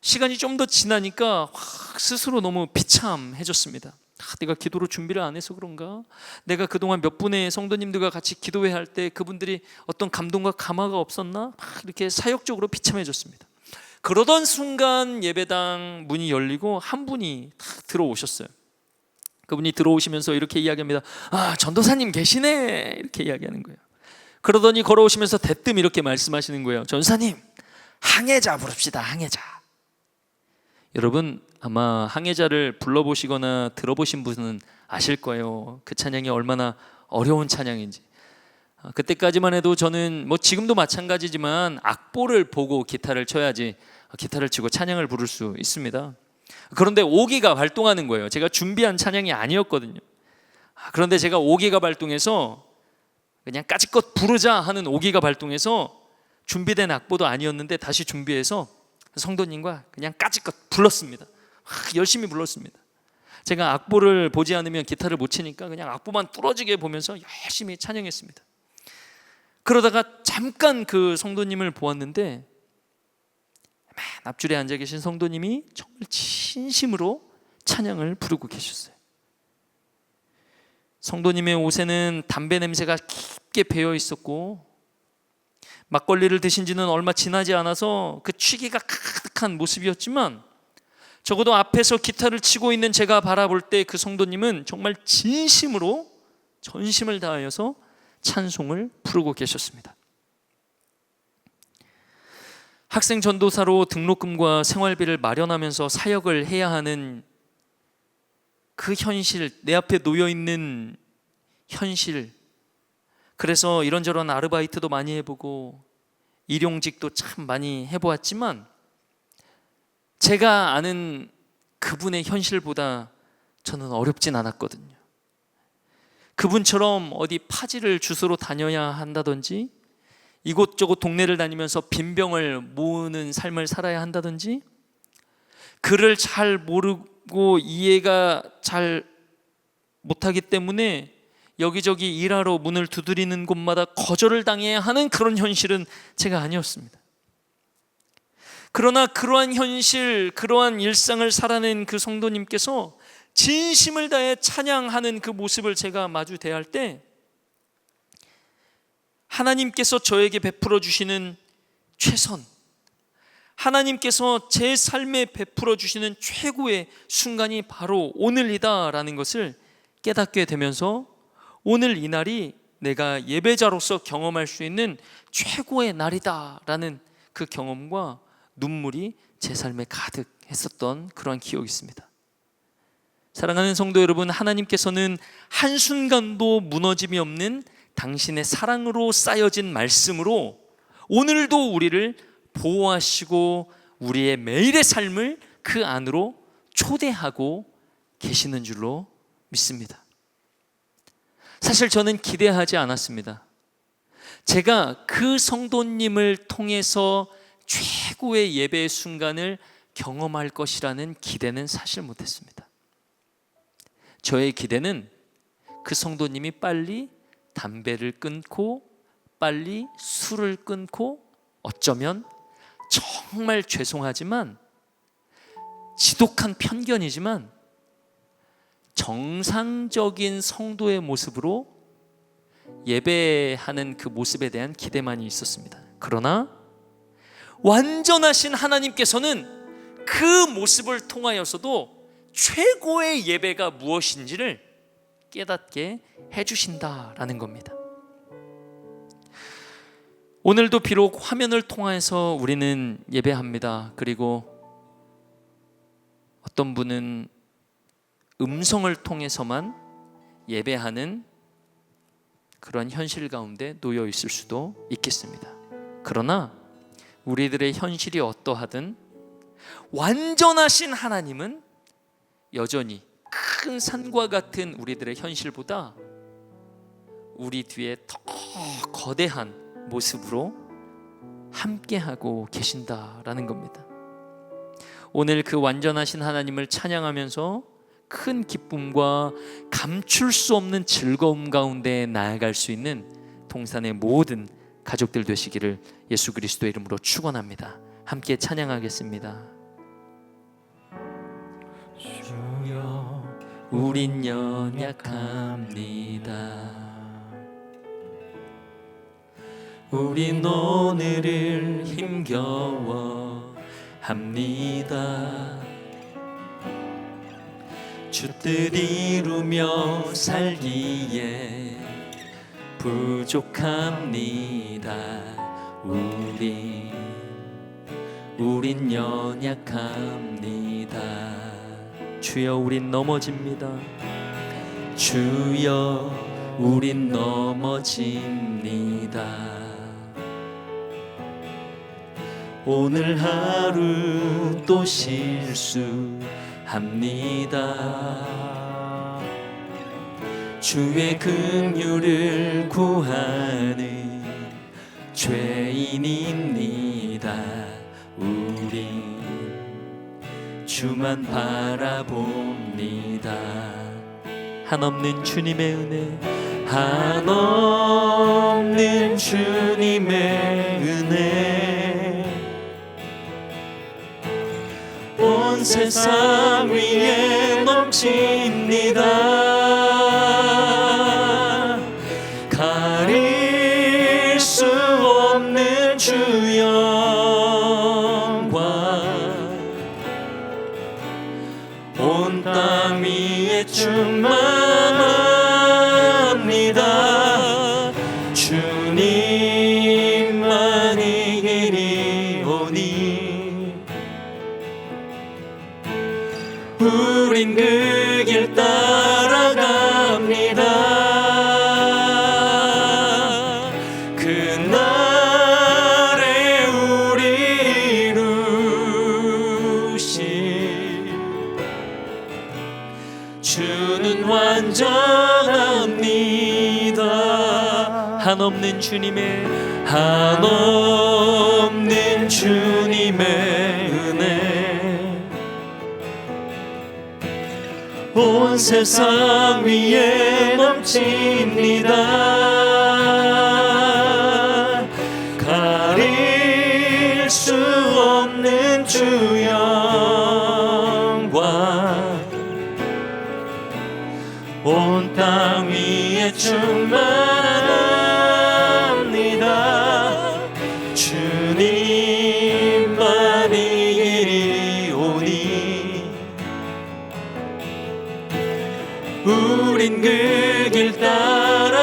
시간이 좀 더 지나니까 확 스스로 너무 비참해졌습니다. 내가 기도로 준비를 안 해서 그런가? 내가 그동안 몇 분의 성도님들과 같이 기도회 할 때 그분들이 어떤 감동과 감화가 없었나? 막 이렇게 사역적으로 비참해졌습니다. 그러던 순간 예배당 문이 열리고 한 분이 탁 들어오셨어요. 그분이 들어오시면서 이렇게 이야기합니다. 아, 전도사님 계시네, 이렇게 이야기하는 거예요. 그러더니 걸어오시면서 대뜸 이렇게 말씀하시는 거예요. 전사님, 항해자 부릅시다. 항해자. 여러분, 아마 항해자를 불러보시거나 들어보신 분은 아실 거예요. 그 찬양이 얼마나 어려운 찬양인지. 그때까지만 해도 저는 뭐 지금도 마찬가지지만 악보를 보고 기타를 쳐야지 기타를 치고 찬양을 부를 수 있습니다. 그런데 오기가 발동하는 거예요. 제가 준비한 찬양이 아니었거든요. 그런데 제가 오기가 발동해서 그냥 까짓것 부르자 하는 오기가 발동해서 준비된 악보도 아니었는데 다시 준비해서 성도님과 그냥 까짓것 불렀습니다. 열심히 불렀습니다. 제가 악보를 보지 않으면 기타를 못 치니까 그냥 악보만 뚫어지게 보면서 열심히 찬양했습니다. 그러다가 잠깐 그 성도님을 보았는데 맨 앞줄에 앉아 계신 성도님이 정말 진심으로 찬양을 부르고 계셨어요. 성도님의 옷에는 담배 냄새가 깊게 배어 있었고 막걸리를 드신 지는 얼마 지나지 않아서 그 취기가 가득한 모습이었지만 적어도 앞에서 기타를 치고 있는 제가 바라볼 때 그 성도님은 정말 진심으로 전심을 다하여서 찬송을 부르고 계셨습니다. 학생 전도사로 등록금과 생활비를 마련하면서 사역을 해야 하는 그 현실, 내 앞에 놓여 있는 현실, 그래서 이런저런 아르바이트도 많이 해보고 일용직도 참 많이 해보았지만 제가 아는 그분의 현실보다 저는 어렵진 않았거든요. 그분처럼 어디 파지를 주스러 다녀야 한다든지 이곳저곳 동네를 다니면서 빈병을 모으는 삶을 살아야 한다든지 글을 잘 모르고 이해가 잘 못하기 때문에 여기저기 일하러 문을 두드리는 곳마다 거절을 당해야 하는 그런 현실은 제가 아니었습니다. 그러나 그러한 현실, 그러한 일상을 살아낸 그 성도님께서 진심을 다해 찬양하는 그 모습을 제가 마주 대할 때 하나님께서 저에게 베풀어 주시는 최선, 하나님께서 제 삶에 베풀어 주시는 최고의 순간이 바로 오늘이다라는 것을 깨닫게 되면서 오늘 이 날이 내가 예배자로서 경험할 수 있는 최고의 날이다라는 그 경험과 눈물이 제 삶에 가득했었던 그러한 기억이 있습니다. 사랑하는 성도 여러분, 하나님께서는 한순간도 무너짐이 없는 당신의 사랑으로 쌓여진 말씀으로 오늘도 우리를 보호하시고 우리의 매일의 삶을 그 안으로 초대하고 계시는 줄로 믿습니다. 사실 저는 기대하지 않았습니다. 제가 그 성도님을 통해서 최고의 예배의 순간을 경험할 것이라는 기대는 사실 못했습니다. 저의 기대는 그 성도님이 빨리 담배를 끊고 빨리 술을 끊고 어쩌면 정말 죄송하지만 지독한 편견이지만 정상적인 성도의 모습으로 예배하는 그 모습에 대한 기대만이 있었습니다. 그러나 완전하신 하나님께서는 그 모습을 통하여서도 최고의 예배가 무엇인지를 깨닫게 해주신다라는 겁니다. 오늘도 비록 화면을 통해서 우리는 예배합니다. 그리고 어떤 분은 음성을 통해서만 예배하는 그런 현실 가운데 놓여 있을 수도 있겠습니다. 그러나 우리들의 현실이 어떠하든 완전하신 하나님은 여전히 큰 산과 같은 우리들의 현실보다 우리 뒤에 더 거대한 모습으로 함께하고 계신다라는 겁니다. 오늘 그 완전하신 하나님을 찬양하면서 큰 기쁨과 감출 수 없는 즐거움 가운데 나아갈 수 있는 동산의 모든 가족들 되시기를 예수 그리스도의 이름으로 축원합니다. 함께 찬양하겠습니다. 우린 연약합니다. 우린 오늘을 힘겨워 합니다. 주 뜻 이루며 살기에 부족합니다. 우린 연약합니다. 주여 우린 넘어집니다. 주여 우린 넘어집니다. 오늘 하루 또 실수합니다. 주의 긍휼을 구하는 죄인입니다. 우린 주만 바라봅니다. 한없는 주님의 은혜, 한없는 주님의 은혜, 온 세상 위에 넘칩니다. 가릴 수 없는 주 영광, 온 땅 위에 충만합니다. 주님만이 이리오니 우린 그 길 따라갑니다. 그날에 우리 이루실 주는 완전합니다. 한없는 주님의 은혜, 온 세상 위에 넘칩니다. 가릴 수 없는 주 영광, 온 땅 위에 충만합니다. 주님만이 이리오니 우린 그 길 따라갑니다.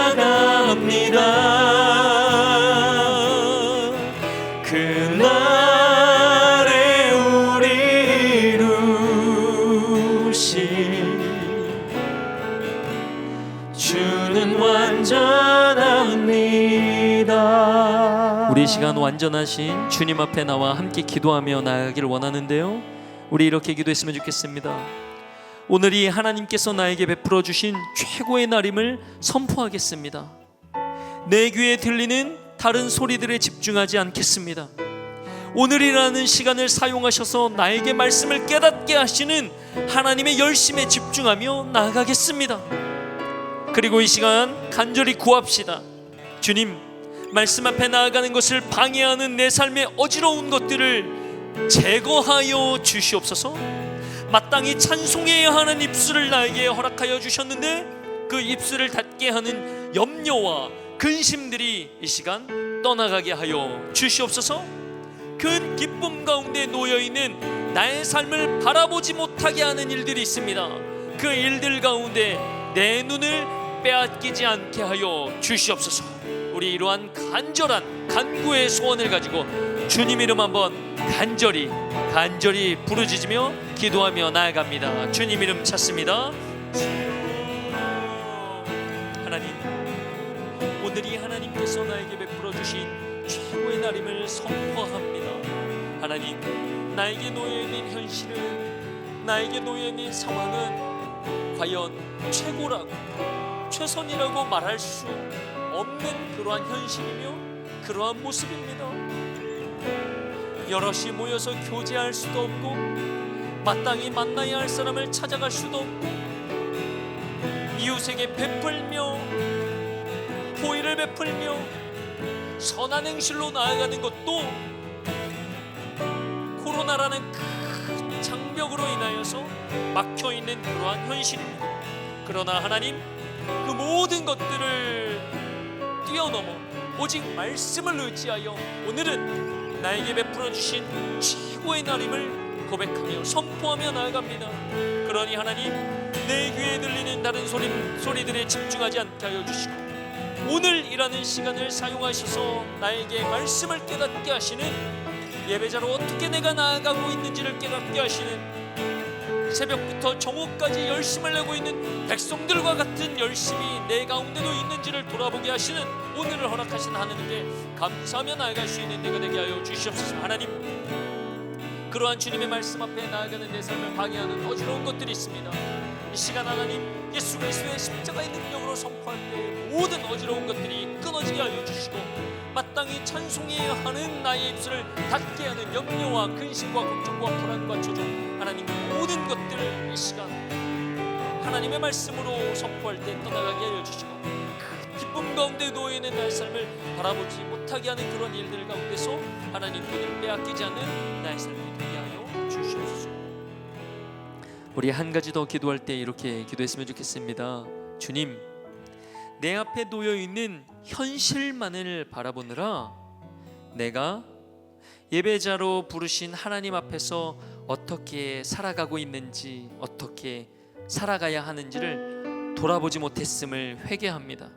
그날에 우리 이루실 주는 완전합니다. 우리 시간 완전하신 주님 앞에 나와 함께 기도하며 나아가기를 원하는데요, 우리 이렇게 기도했으면 좋겠습니다. 오늘이 하나님께서 나에게 베풀어 주신 최고의 날임을 선포하겠습니다. 내 귀에 들리는 다른 소리들에 집중하지 않겠습니다. 오늘이라는 시간을 사용하셔서 나에게 말씀을 깨닫게 하시는 하나님의 열심에 집중하며 나아가겠습니다. 그리고 이 시간 간절히 구합시다. 주님, 말씀 앞에 나아가는 것을 방해하는 내 삶의 어지러운 것들을 제거하여 주시옵소서. 마땅히 찬송해야 하는 입술을 나에게 허락하여 주셨는데 그 입술을 닫게 하는 염려와 근심들이 이 시간 떠나가게 하여 주시옵소서. 큰 기쁨 가운데 놓여있는 나의 삶을 바라보지 못하게 하는 일들이 있습니다. 그 일들 가운데 내 눈을 빼앗기지 않게 하여 주시옵소서. 우리 이러한 간절한 간구의 소원을 가지고 주님 이름 한번 간절히 부르짖으며 기도하며 나아갑니다. 주님 이름 찾습니다. 하나님, 오늘이 하나님께서 나에게 베풀어 주신 최고의 날임을 선포합니다. 하나님, 나에게 놓여있는 현실은, 나에게 놓여있는 상황은 과연 최고라고, 최선이라고 말할 수 없는 그러한 현실이며 그러한 모습입니다. 여럿이 모여서 교제할 수도 없고, 마땅히 만나야 할 사람을 찾아갈 수도 없고, 이웃에게 베풀며 보이를 베풀며 선한 행실로 나아가는 것도 코로나라는 큰 장벽 능력으로 인하여서 막혀있는 그러한 현실입니다. 그러나 하나님, 그 모든 것들을 뛰어넘어 오직 말씀을 의지하여 오늘은 나에게 베풀어 주신 최고의 날임을 고백하며 선포하며 나아갑니다. 그러니 하나님, 내 귀에 들리는 다른 소리들에 집중하지 않게 하여 주시고 오늘이라는 시간을 사용하셔서 나에게 말씀을 깨닫게 하시는, 예배자로 어떻게 내가 나아가고 있는지를 깨닫게 하시는, 새벽부터 정오까지 열심을 내고 있는 백성들과 같은 열심이 내 가운데도 있는지를 돌아보게 하시는 오늘을 허락하신 하나님께 감사하며 나아갈 수 있는 내가 되게 하여 주시옵소서. 하나님, 그러한 주님의 말씀 앞에 나아가는 내 삶을 방해하는 어지러운 것들이 있습니다. 이 시간 하나님, 예수 그리스도의 십자가의 능력으로 선포할 때 모든 어지러운 것들이 끊어지게 하여 주시고 마땅히 찬송해야 하는 나의 입술을 닫게 하는 염려와 근심과 걱정과 불안과 조종, 하나님 모든 것들을 이 시간 하나님의 말씀으로 선포할 때 떠나가게 하여 주시고 그 기쁨 가운데 놓여있는 나의 삶을 바라보지 못하게 하는 그런 일들 가운데서 하나님 눈을 빼앗기지 않는 나의 삶이 되게 하여 주시옵소서. 우리 한 가지 더 기도할 때 이렇게 기도했으면 좋겠습니다. 주님, 내 앞에 놓여있는 현실만을 바라보느라 내가 예배자로 부르신 하나님 앞에서 어떻게 살아가고 있는지, 어떻게 살아가야 하는지를 돌아보지 못했음을 회개합니다.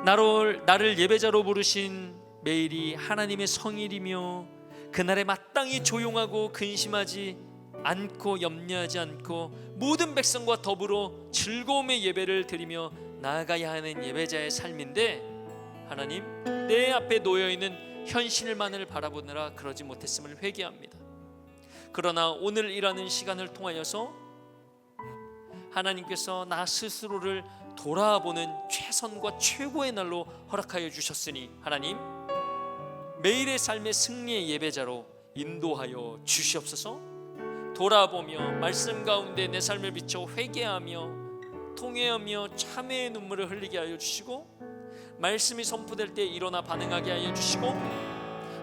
나를 예배자로 부르신 매일이 하나님의 성일이며 그날에 마땅히 조용하고 근심하지 않고 염려하지 않고 모든 백성과 더불어 즐거움의 예배를 드리며 나아가야 하는 예배자의 삶인데, 하나님, 내 앞에 놓여있는 현실만을 바라보느라 그러지 못했음을 회개합니다. 그러나 오늘 일하는 시간을 통하여서 하나님께서 나 스스로를 돌아보는 최선과 최고의 날로 허락하여 주셨으니 하나님, 매일의 삶의 승리의 예배자로 인도하여 주시옵소서. 돌아보며 말씀 가운데 내 삶을 비춰 회개하며 통회하며 참회의 눈물을 흘리게 하여 주시고, 말씀이 선포될 때 일어나 반응하게 하여 주시고,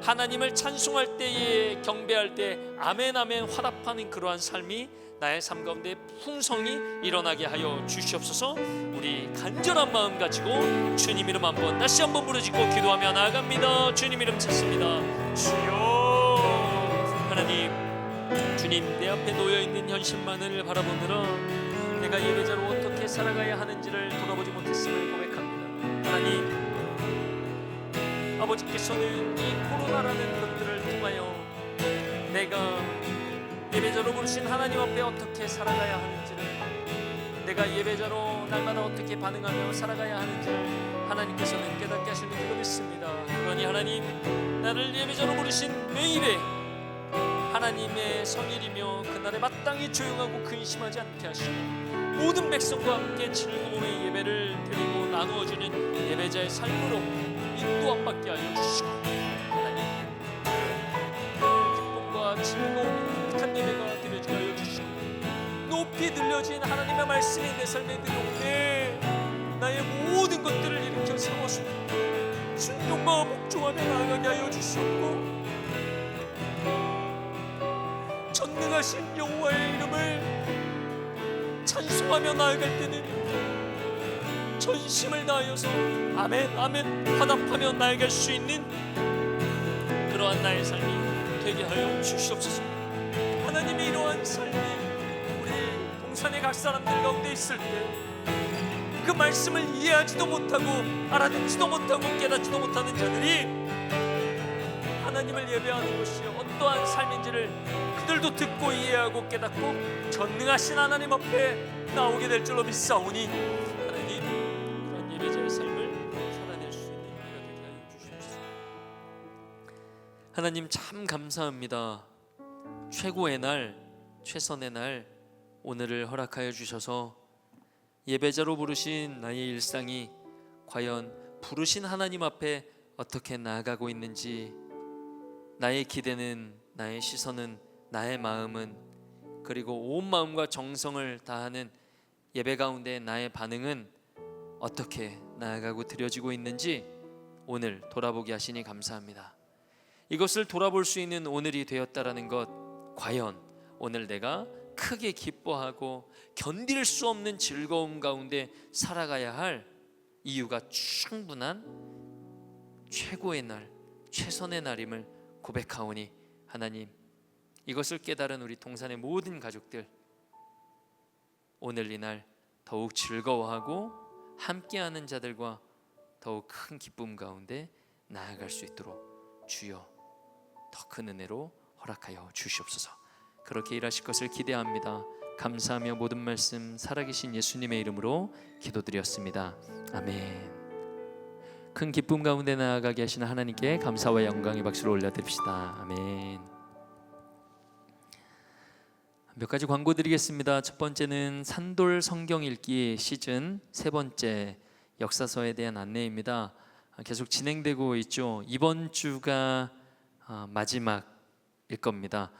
하나님을 찬송할 때에 경배할 때 아멘 아멘 화답하는 그러한 삶이 나의 삶 가운데 풍성히 일어나게 하여 주시옵소서. 우리 간절한 마음 가지고 주님 이름 한번 다시 한번 부르짖고 기도하며 나아갑니다. 주님 이름 찾습니다. 주여, 하나님, 주님, 내 앞에 놓여있는 현실만을 바라보느라 내가 예배자로 어떻게 살아가야 하는지를 돌아보지 못했음을 고백합니다. 하나님, 아버지께서는 이 코로나라는 것들을 통하여 내가 예배자로 부르신 하나님 앞에 어떻게 살아가야 하는지를, 내가 예배자로 날마다 어떻게 반응하며 살아가야 하는지를 하나님께서는 깨닫게 하시는 줄로 믿습니다. 그러니 하나님, 나를 예배자로 부르신 매일에 하나님의 성일이며 그날에 마땅히 조용하고 근심하지 않게 하시고 모든 백성과 함께 즐거움의 예배를 드리고 나누어주는 예배자의 삶으로 인도함받게 하여 주시고, 하나님, 기쁨과 즐거움이 가득한 예배가 드려지게 하여 주시고 높이 들려진 하나님의 말씀이 내 삶에 들어오네 나의 모든 것들을 일으켜 세워서 순종과 복종하며 나아가게 하여 주시옵고, 전능하신 여호와의 이름을 찬송하며 나아갈 때는 전심을 다하여서 아멘 아멘 화답하며 나아갈 수 있는 그러한 나의 삶이 되게 하여 주시옵소서. 하나님의 이러한 삶이 우리 동산의 각 사람들 가운데 있을 때 그 말씀을 이해하지도 못하고 알아듣지도 못하고 깨닫지도 못하는 자들이 하나님을 예배하는 것이 어떠한 삶인지를 그들도 듣고 이해하고 깨닫고 전능하신 하나님 앞에 나오게 될 줄로 믿사오니, 하나님, 그런 예배자의 삶을 살아낼 수 있는 우리가 되게 하여 주시옵소서. 하나님, 참 감사합니다. 최고의 날, 최선의 날 오늘을 허락하여 주셔서 예배자로 부르신 나의 일상이 과연 부르신 하나님 앞에 어떻게 나아가고 있는지, 나의 기대는, 나의 시선은, 나의 마음은, 그리고 온 마음과 정성을 다하는 예배 가운데 나의 반응은 어떻게 나아가고 드려지고 있는지 오늘 돌아보게 하시니 감사합니다. 이것을 돌아볼 수 있는 오늘이 되었다라는 것, 과연 오늘 내가 크게 기뻐하고 견딜 수 없는 즐거움 가운데 살아가야 할 이유가 충분한 최고의 날, 최선의 날임을 고백하오니 하나님, 이것을 깨달은 우리 동산의 모든 가족들, 오늘 이날 더욱 즐거워하고 함께하는 자들과 더욱 큰 기쁨 가운데 나아갈 수 있도록 주여 더 큰 은혜로 허락하여 주시옵소서. 그렇게 일하실 것을 기대합니다. 감사하며 모든 말씀 살아계신 예수님의 이름으로 기도드렸습니다. 아멘. 큰 기쁨 가운데 나아가게 하시는 하나님께 감사와 영광의 박수를 올려드립시다. 아멘. 몇 가지 광고 드리겠습니다. 첫 번째는 산돌 성경 읽기 시즌 세 번째 역사서에 대한 안내입니다. 계속 진행되고 있죠. 이번 주가 마지막일 겁니다.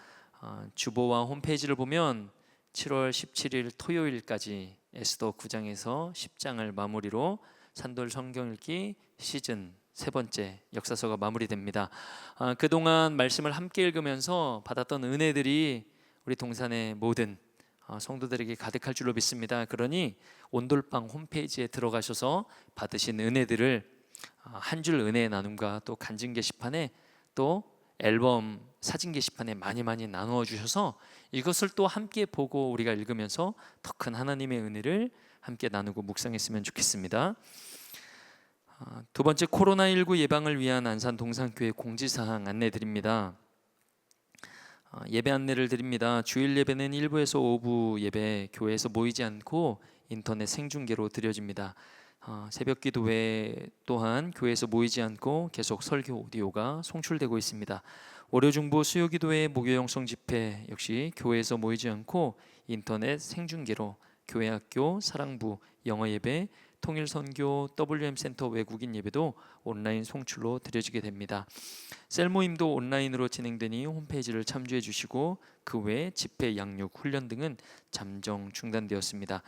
주보와 홈페이지를 보면 7월 17일 토요일까지 에스더 9장에서 10장을 마무리로 산돌 성경 읽기 시즌 세 번째 역사서가 마무리됩니다. 그동안 말씀을 함께 읽으면서 받았던 은혜들이 우리 동산의 모든 성도들에게 가득할 줄로 믿습니다. 그러니 온돌방 홈페이지에 들어가셔서 받으신 은혜들을 한 줄 은혜의 나눔과 또 간증 게시판에 또 앨범 사진 게시판에 많이 나누어 주셔서 이것을 또 함께 보고 우리가 읽으면서 더 큰 하나님의 은혜를 함께 나누고 묵상했으면 좋겠습니다. 두 번째, 코로나19 예방을 위한 안산 동산교회 공지사항 안내드립니다. 예배 안내를 드립니다. 주일 예배는 1부에서 5부 예배 교회에서 모이지 않고 인터넷 생중계로 드려집니다. 새벽 기도 외에 또한 교회에서 모이지 않고 계속 설교 오디오가 송출되고 있습니다. 월요 중보 수요 기도회 목요 영성 집회 역시 교회에서 모이지 않고 인터넷 생중계로 교회 학교 사랑부 영어 예배 통일 선교 WM 센터 외국인 예배도 온라인 송출로 드려지게 됩니다. 셀 모임도 온라인으로 진행되니 홈페이지를 참조해 주시고 그 외 집회 양육 훈련 등은 잠정 중단되었습니다.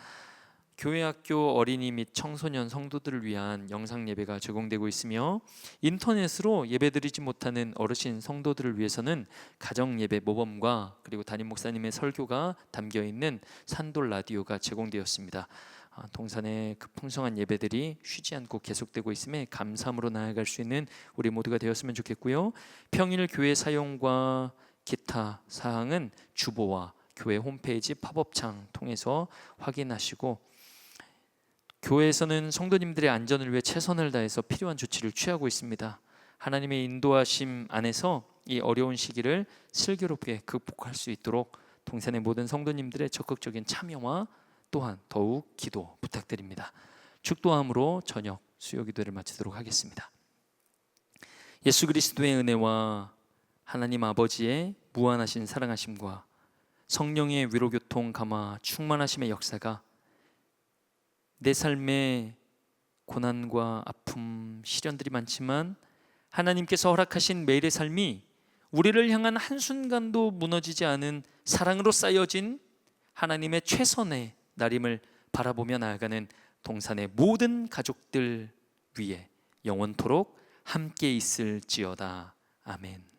교회 학교 어린이 및 청소년 성도들을 위한 영상 예배가 제공되고 있으며 인터넷으로 예배드리지 못하는 어르신 성도들을 위해서는 가정 예배 모범과 그리고 담임 목사님의 설교가 담겨 있는 산돌 라디오가 제공되었습니다. 동산의 그 풍성한 예배들이 쉬지 않고 계속되고 있음에 감사함으로 나아갈 수 있는 우리 모두가 되었으면 좋겠고요. 평일 교회 사용과 기타 사항은 주보와 교회 홈페이지 팝업창 통해서 확인하시고, 교회에서는 성도님들의 안전을 위해 최선을 다해서 필요한 조치를 취하고 있습니다. 하나님의 인도하심 안에서 이 어려운 시기를 슬기롭게 극복할 수 있도록 동산의 모든 성도님들의 적극적인 참여와 또한 더욱 기도 부탁드립니다. 축도함으로 저녁 수요 기도를 마치도록 하겠습니다. 예수 그리스도의 은혜와 하나님 아버지의 무한하신 사랑하심과 성령의 위로교통 감화 충만하심의 역사가 내 삶의 고난과 아픔, 시련들이 많지만 하나님께서 허락하신 매일의 삶이 우리를 향한 한순간도 무너지지 않은 사랑으로 쌓여진 하나님의 최선의 날임을 바라보며 나아가는 동산의 모든 가족들 위에 영원토록 함께 있을지어다. 아멘.